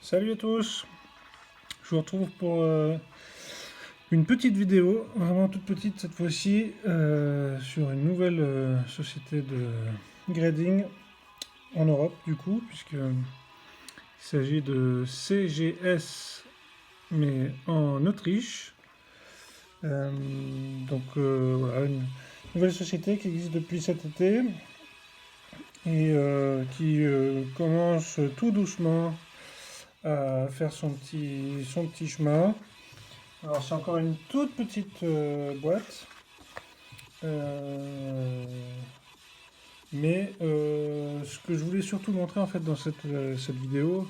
Salut à tous, je vous retrouve pour une petite vidéo, vraiment toute petite cette fois-ci, sur une nouvelle société de grading en Europe du coup, puisqu'il s'agit de CGS mais en Autriche. Voilà, une nouvelle société qui existe depuis cet été et qui commence tout doucement à faire son petit chemin. Alors c'est encore une toute petite boîte, euh, mais ce que je voulais surtout montrer en fait dans cette vidéo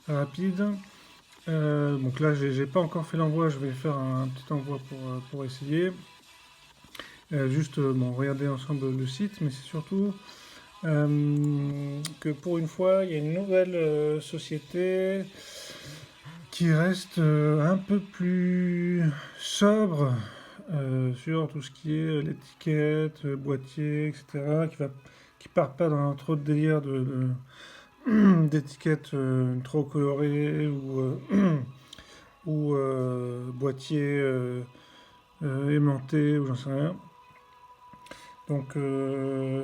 rapide, donc là j'ai pas encore fait l'envoi, je vais faire un petit envoi pour essayer. Juste bon, regarder ensemble le site, mais c'est surtout que pour une fois il y a une nouvelle société qui reste un peu plus sobre sur tout ce qui est l'étiquette, boîtier, etc. Qui part pas dans trop de délire d'étiquettes trop colorées ou boîtier aimanté ou j'en sais rien. Donc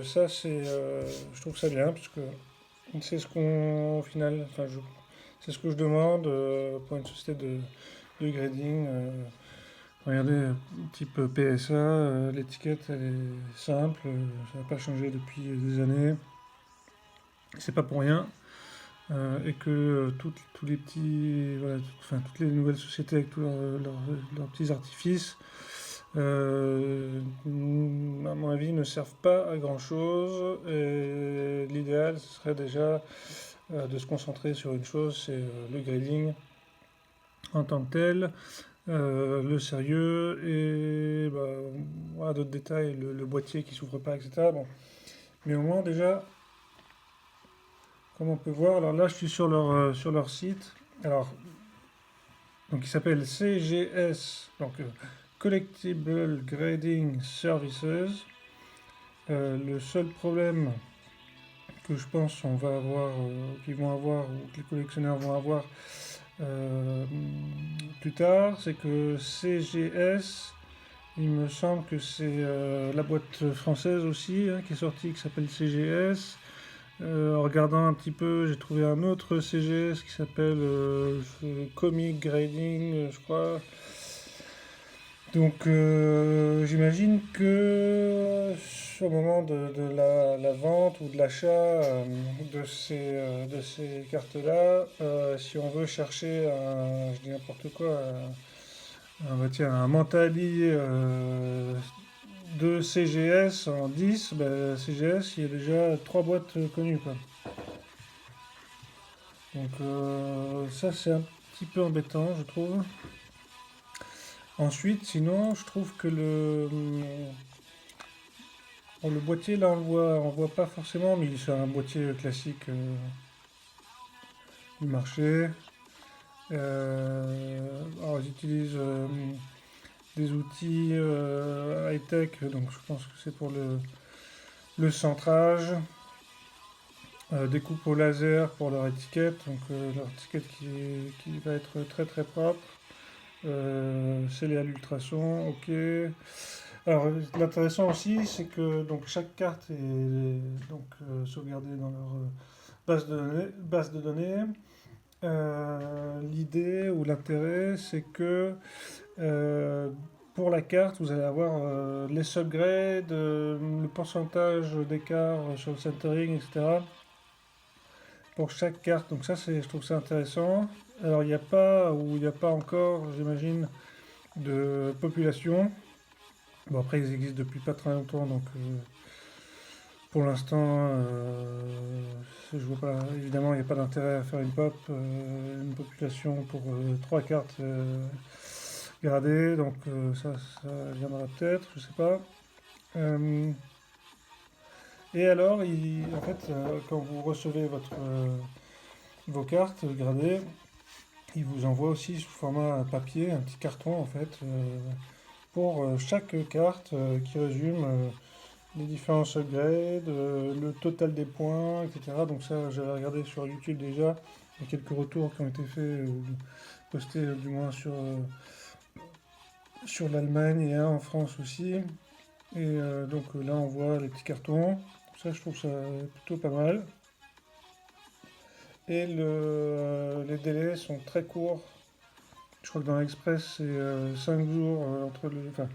ça je trouve ça bien parce que c'est ce qu'on au final, c'est ce que je demande pour une société de grading. Regardez, type PSA, l'étiquette elle est simple, ça n'a pas changé depuis des années, c'est pas pour rien, et que tous les petits, voilà, toutes les nouvelles sociétés avec tous leurs petits artifices, à mon avis, ne servent pas à grand chose. Et l'idéal, ce serait déjà de se concentrer sur une chose, c'est le grading en tant que tel. Le sérieux et bah, voilà, d'autres détails, le boîtier qui s'ouvre pas, etc. Bon. Mais au moins déjà, comme on peut voir, alors là je suis sur leur site. Alors, donc il s'appelle CGS, donc Collectible Grading Services. Le seul problème que je pense on va avoir, qu'ils vont avoir, ou que les collectionneurs vont avoir euh, plus tard, c'est que CGS, il me semble que c'est la boîte française aussi hein, qui est sortie, qui s'appelle CGS. En regardant un petit peu, j'ai trouvé un autre CGS qui s'appelle Comic Grading, je crois. Donc j'imagine que au moment de la vente ou de l'achat de ces cartes-là, si on veut chercher je dis n'importe quoi, bah tiens, un Mentali de CGS en 10, bah, CGS, il y a déjà 3 boîtes connues, quoi. Donc ça, c'est un petit peu embêtant, je trouve. Ensuite, sinon, je trouve que bon, le boîtier, là, on le voit pas forcément, mais c'est un boîtier classique du marché. Alors, ils utilisent des outils high-tech, donc je pense que c'est pour le centrage. Découpe au laser pour leur étiquette, donc leur étiquette qui va être très très propre. Scellé à l'ultrason, ok. Alors l'intéressant aussi, c'est que donc chaque carte est donc sauvegardée dans leur base de données. L'idée ou l'intérêt, c'est que euh, pour la carte, vous allez avoir les subgrades, le pourcentage d'écart sur le centering, etc. Pour chaque carte. Donc ça, je trouve ça intéressant. Alors il n'y a pas, ou il n'y a pas encore, j'imagine, de population. Bon après ils existent depuis pas très longtemps, donc pour l'instant, je vois pas, évidemment il n'y a pas d'intérêt à faire une population pour 3 cartes gradées, donc ça viendra peut-être, je sais pas. Euh, et alors, en fait, quand vous recevez vos cartes gradées, il vous envoie aussi sous format papier un petit carton en fait pour chaque carte qui résume les différents upgrades, le total des points, etc. Donc ça, j'avais regardé sur YouTube déjà. Il y a quelques retours qui ont été faits, postés du moins sur l'Allemagne et un en France aussi. Et donc là, on voit les petits cartons. Ça, je trouve ça plutôt pas mal. Et les délais sont très courts. Je crois que dans l'Express, c'est 5 jours enfin,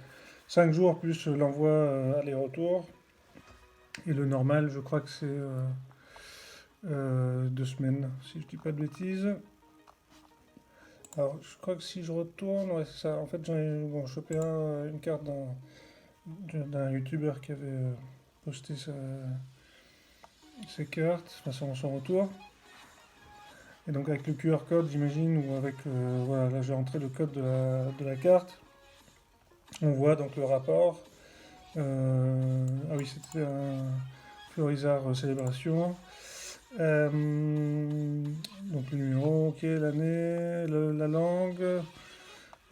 5 jours plus l'envoi aller-retour. Et le normal, je crois que c'est 2 semaines, si je dis pas de bêtises. Alors, je crois que si je retourne, ouais, c'est ça. En fait, j'en ai chopé une carte d'un youtubeur qui avait posté ses cartes, enfin son retour. Et donc avec le QR code, j'imagine, ou avec, voilà, là j'ai rentré le code de la carte. On voit donc le rapport. Ah oui, c'était un Florizard Célébration. Donc le numéro, ok, l'année, la langue,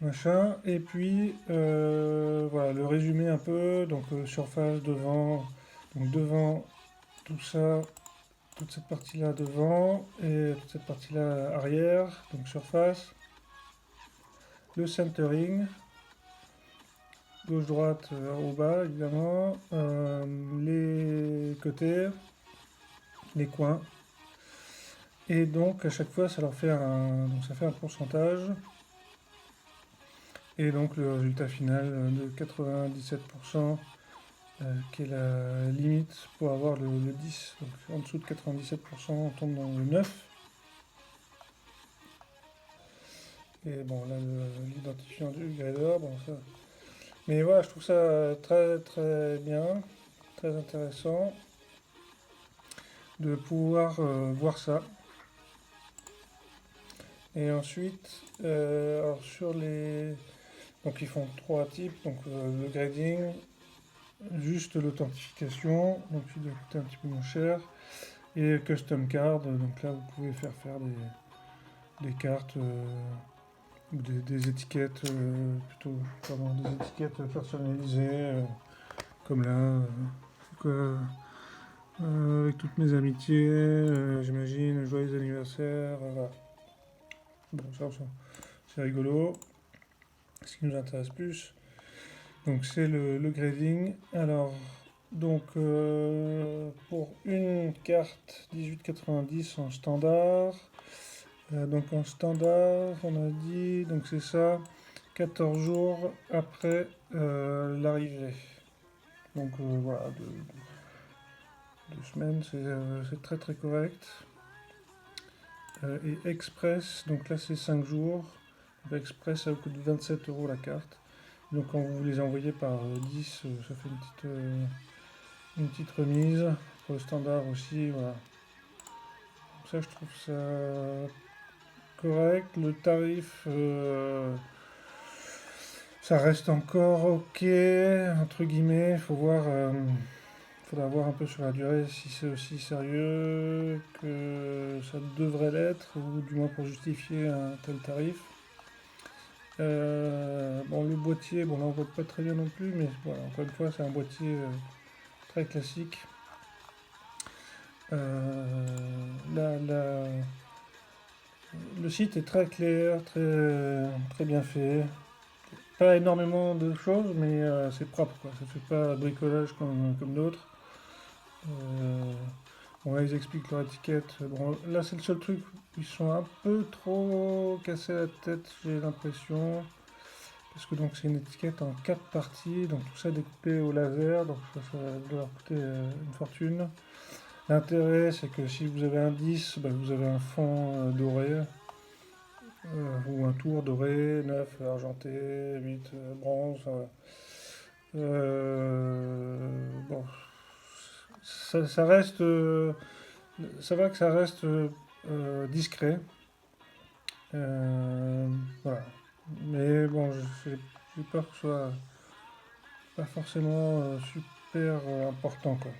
machin. Et puis, voilà, le résumé un peu. Donc surface, devant. Donc devant, tout ça, toute cette partie-là devant. Et toute cette partie-là arrière. Donc surface. Le centering. Gauche-droite au bas, évidemment. Les côtés. Les coins. Et donc à chaque fois, ça leur fait donc ça fait un pourcentage. Et donc le résultat final de 97%, qui est la limite pour avoir le 10. Donc en dessous de 97%, on tombe dans le 9. Et bon, là, l'identifiant du grader, bon ça. Mais voilà, je trouve ça très très bien, très intéressant de pouvoir voir ça. Et ensuite, alors sur les. Donc ils font 3 types, donc le grading, juste l'authentification, donc il doit coûter un petit peu moins cher, et custom card, donc là vous pouvez faire des cartes ou des étiquettes plutôt, pardon, des étiquettes personnalisées, comme là, avec toutes mes amitiés, j'imagine, joyeux anniversaire, voilà. Bon, ça c'est rigolo. Ce qui nous intéresse plus, donc c'est le grading. Alors, donc pour une carte 18,90 en standard, donc en standard, on a dit, donc c'est ça, 14 jours après l'arrivée. Donc voilà, 2 semaines, c'est très très correct. Et Express, donc là c'est 5 jours. Donc Express, ça vous coûte 27 € la carte. Donc quand vous les envoyez par 10, ça fait une petite remise. Pour le standard aussi, voilà. Donc ça, je trouve ça correct. Le tarif, ça reste encore ok, entre guillemets. Il faudra voir un peu sur la durée si c'est aussi sérieux que ça devrait l'être, ou du moins pour justifier un tel tarif. Bon, le boîtier, bon, là on voit pas très bien non plus, mais voilà, encore une fois, c'est un boîtier très classique. La, la- le site est très clair, très, très bien fait. Pas énormément de choses, mais c'est propre, quoi. Ça fait pas bricolage comme d'autres. Euh, bon, là, ils expliquent leur étiquette. Bon, là, c'est le seul truc où ils sont un peu trop cassés la tête, j'ai l'impression. Parce que donc c'est une étiquette en 4 parties, donc tout ça découpé au laser, donc ça doit leur coûter une fortune. L'intérêt, c'est que si vous avez un 10, bah, vous avez un fond doré, ou un tour doré, 9 argenté, 8 bronze. Bon, ça reste, ça va que ça reste discret. Euh, voilà. Mais bon, j'ai peur que ce soit pas forcément super important, quoi.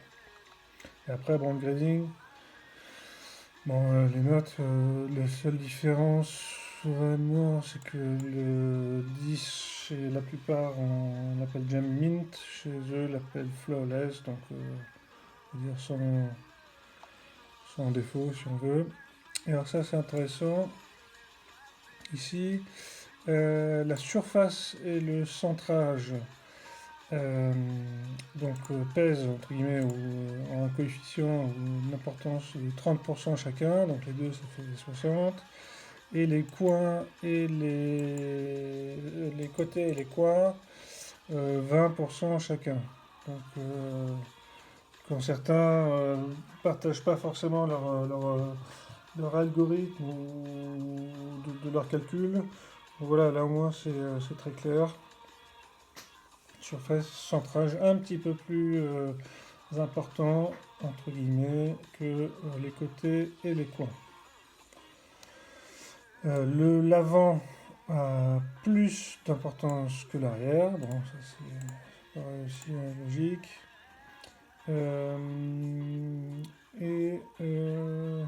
Et après, bon, le grading, bon, les notes, les seules différences, vraiment, c'est que le 10, chez la plupart, on l'appelle Gem Mint, chez eux, l'appellent Flawless, donc on va dire sans défaut si on veut. Et alors ça, c'est intéressant. Ici, la surface et le centrage pèsent entre guillemets ont un coefficient ou une importance de 30% chacun, donc les deux ça fait 60, et les coins et les côtés et les coins 20% chacun. Donc quand certains partagent pas forcément leur algorithme ou de leur calcul, voilà, là au moins c'est très clair. Surface, centrage un petit peu plus important, entre guillemets, que les côtés et les coins. L'avant a plus d'importance que l'arrière, bon ça c'est pareil aussi logique. Et, euh,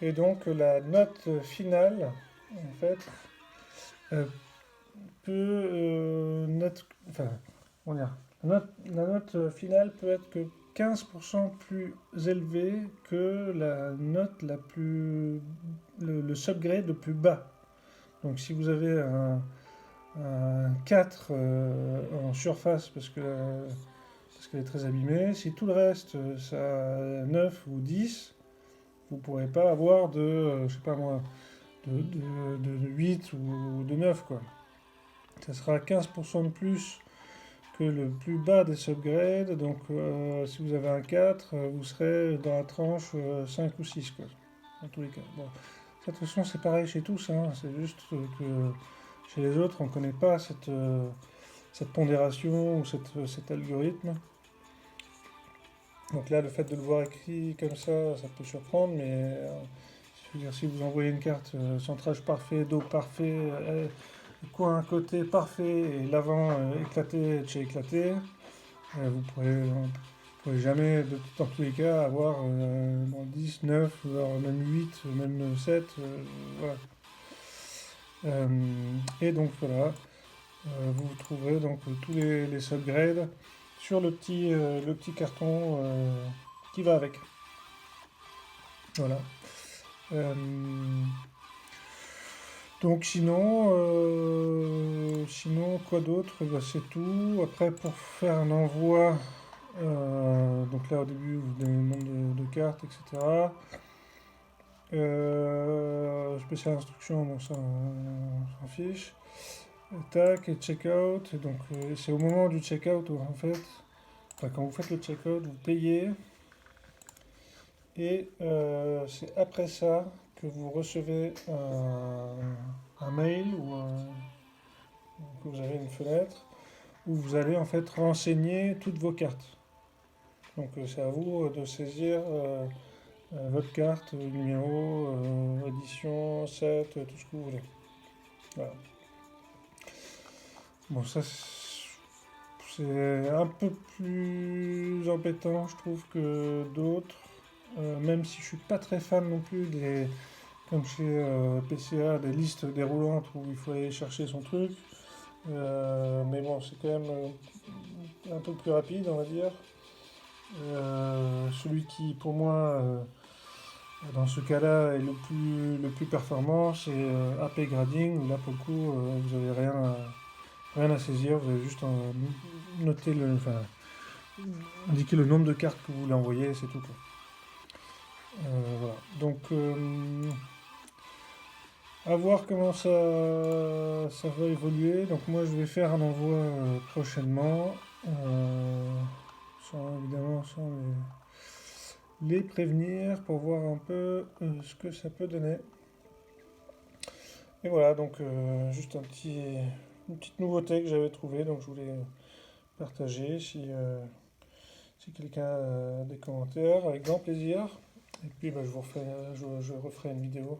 et donc la note finale, en fait, euh, enfin, on va dire, la note finale peut être que 15% plus élevée que la note la plus, le subgrade le plus bas. Donc si vous avez un 4 en surface parce qu'elle est très abîmée, si tout le reste ça a 9 ou 10, vous ne pourrez pas avoir je sais pas moi, de 8 ou de 9 quoi. Ça sera 15% de plus que le plus bas des subgrades. Donc si vous avez un 4, vous serez dans la tranche 5 ou 6 quoi. Dans tous les cas. Bon. De toute façon c'est pareil chez tous, hein. C'est juste que chez les autres on ne connaît pas cette pondération ou cet algorithme. Donc là le fait de le voir écrit comme ça peut surprendre, mais je veux dire, si vous envoyez une carte centrage parfait, dos parfait, coin côté parfait et l'avant éclaté de chez éclaté, vous pourrez jamais, dans tous les cas, avoir 10, 9, voire même 8, même 7. Voilà. Et donc voilà, vous trouverez donc tous les subgrades sur le petit carton qui va avec. Voilà. Euh, Donc sinon quoi d'autre? Bah, c'est tout. Après pour faire un envoi, donc là au début vous donnez le nombre de cartes, etc. Spécial instruction, bon ça on s'en fiche. Tac et checkout. Donc c'est au moment du checkout où en fait, enfin, quand vous faites le checkout, vous payez et c'est après ça que vous recevez un mail que vous avez une fenêtre où vous allez en fait renseigner toutes vos cartes. Donc c'est à vous de saisir votre carte, numéro, édition, set, tout ce que vous voulez. Voilà. Bon, ça c'est un peu plus embêtant, je trouve, que d'autres. Même si je suis pas très fan non plus comme chez PCA, des listes déroulantes où il faut aller chercher son truc. Mais bon, c'est quand même un peu plus rapide, on va dire. Celui qui, pour moi, dans ce cas-là, est le plus performant, c'est AP Grading, où là, pour le coup, vous n'avez rien à saisir, vous avez juste noter enfin, indiquer le nombre de cartes que vous voulez envoyer, c'est tout, quoi. Voilà. Donc, à voir comment ça va évoluer. Donc moi je vais faire un envoi prochainement, évidemment sans les prévenir pour voir un peu ce que ça peut donner. Et voilà, donc juste une petite nouveauté que j'avais trouvée, donc je voulais partager si quelqu'un a des commentaires, avec grand plaisir. Et puis bah, je referai une vidéo,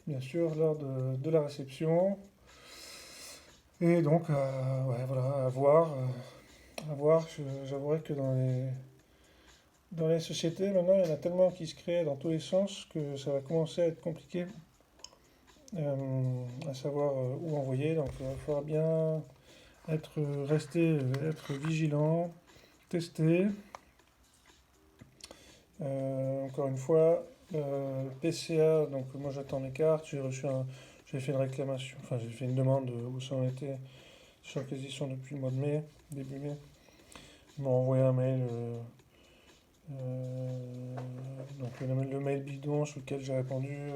bien sûr, lors de la réception. Et donc, ouais, voilà, à voir. J'avouerai que dans les sociétés, maintenant, il y en a tellement qui se créent dans tous les sens que ça va commencer à être compliqué à savoir où envoyer. Donc il va falloir bien être vigilant, tester. Encore une fois, PCA, donc moi j'attends mes cartes, j'ai fait une réclamation, enfin j'ai fait une demande où ça en était sur l'acquisition depuis le mois de mai, début mai. Ils m'ont envoyé un mail, donc le mail bidon sur lequel j'ai répondu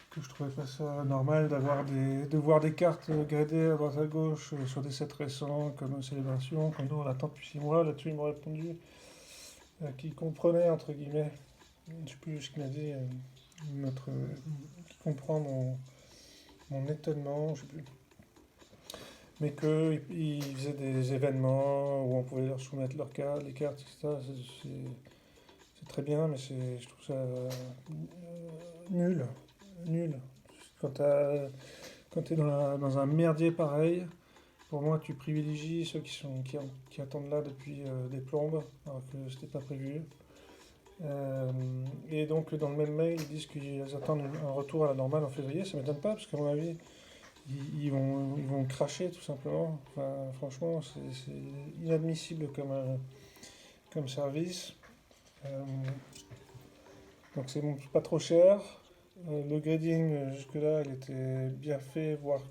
que je trouvais pas ça normal de voir des cartes gradées à droite à gauche sur des sets récents comme Célébration, comme nous on attend depuis 6 mois. Là-dessus ils m'ont répondu qu'ils comprenaient entre guillemets, je sais plus ce qu'il m'a dit, qui comprend mon étonnement, je sais plus, mais qu'ils faisaient des événements où on pouvait leur soumettre leurs cartes, les cartes, etc. C'est très bien, mais je trouve ça nul, nul. Quand tu es dans un merdier pareil, pour moi, tu privilégies ceux qui attendent là depuis des plombes, alors que c'était pas prévu. Et donc, dans le même mail, ils disent qu'ils attendent un retour à la normale en février. Ça m'étonne pas, parce qu'à mon avis, ils vont cracher tout simplement. Enfin, franchement, c'est inadmissible comme service. Euh, donc, c'est bon, pas trop cher. Le grading, jusque-là, il était bien fait, voire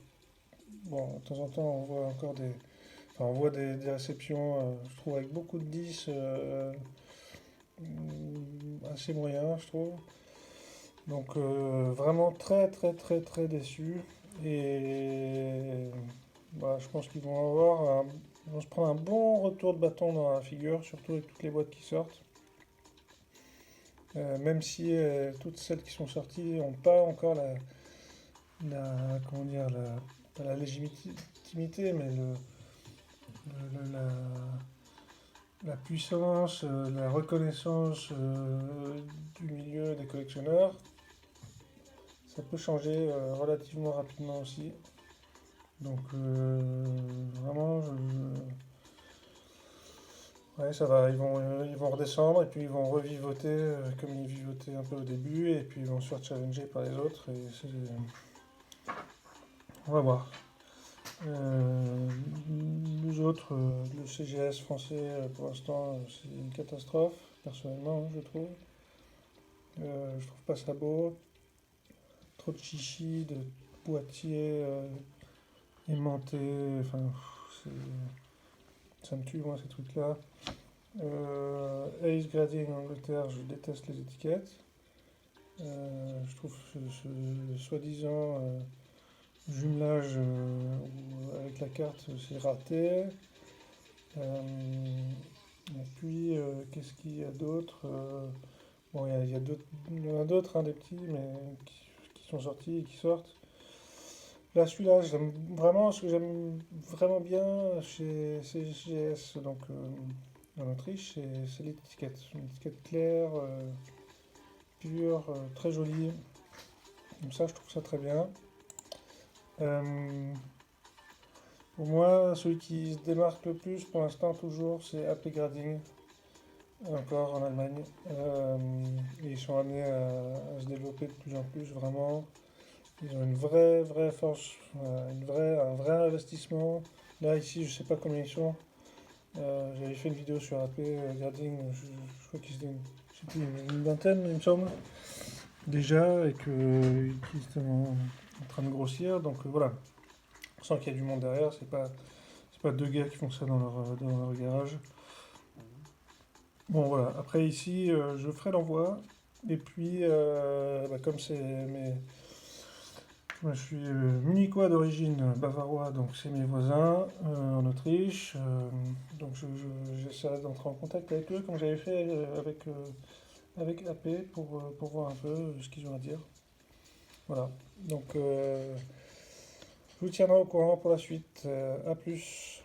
bon, de temps en temps, on voit encore enfin, on voit des réceptions, je trouve, avec beaucoup de 10, assez moyens, je trouve. Donc, vraiment très, très, très, très déçu. Et bah, je pense qu'ils vont ils vont se prendre un bon retour de bâton dans la figure, surtout avec toutes les boîtes qui sortent. Même si toutes celles qui sont sorties n'ont pas encore comment dire, pas la légitimité, mais la puissance, la reconnaissance du milieu des collectionneurs, ça peut changer relativement rapidement aussi. Donc vraiment, ouais, ça va, ils vont redescendre et puis ils vont revivoter comme ils vivotaient un peu au début et puis ils vont se faire challenger par les autres on va voir. Les autres, le CGS français, pour l'instant, c'est une catastrophe, personnellement, je trouve. Je trouve pas ça beau. Trop de chichi, de boîtiers aimantés, enfin, ça me tue, moi, ces trucs-là. Ace Grading en Angleterre, je déteste les étiquettes. Je trouve ce soi-disant jumelage avec la carte, c'est raté. Et puis, qu'est-ce qu'il y a d'autre bon, il y en a d'autres, hein, des petits, mais qui sont sortis et qui sortent. Là, celui-là, j'aime vraiment, ce que j'aime vraiment bien chez CGS, donc en Autriche, c'est l'étiquette. Une étiquette claire, pure, très jolie. Comme ça, je trouve ça très bien. Pour moi, celui qui se démarque le plus pour l'instant, toujours, c'est AP Grading, encore en Allemagne. Et ils sont amenés à se développer de plus en plus, vraiment. Ils ont une vraie force, un vrai investissement. Là, ici, je sais pas combien ils sont. J'avais fait une vidéo sur AP Grading, je crois qu'ils étaient je sais plus, une vingtaine, il me semble, déjà, et qu'ils étaient en train de grossir. Donc voilà, on sent qu'il y a du monde derrière, c'est pas deux gars qui font ça dans leur garage. Bon voilà, après ici, je ferai l'envoi, et puis, bah, comme c'est moi, je suis munichois d'origine, bavarois, donc c'est mes voisins en Autriche. Donc j'essaie d'entrer en contact avec eux, comme j'avais fait avec AP, pour voir un peu ce qu'ils ont à dire. Voilà. Donc je vous tiendrai au courant pour la suite. À plus.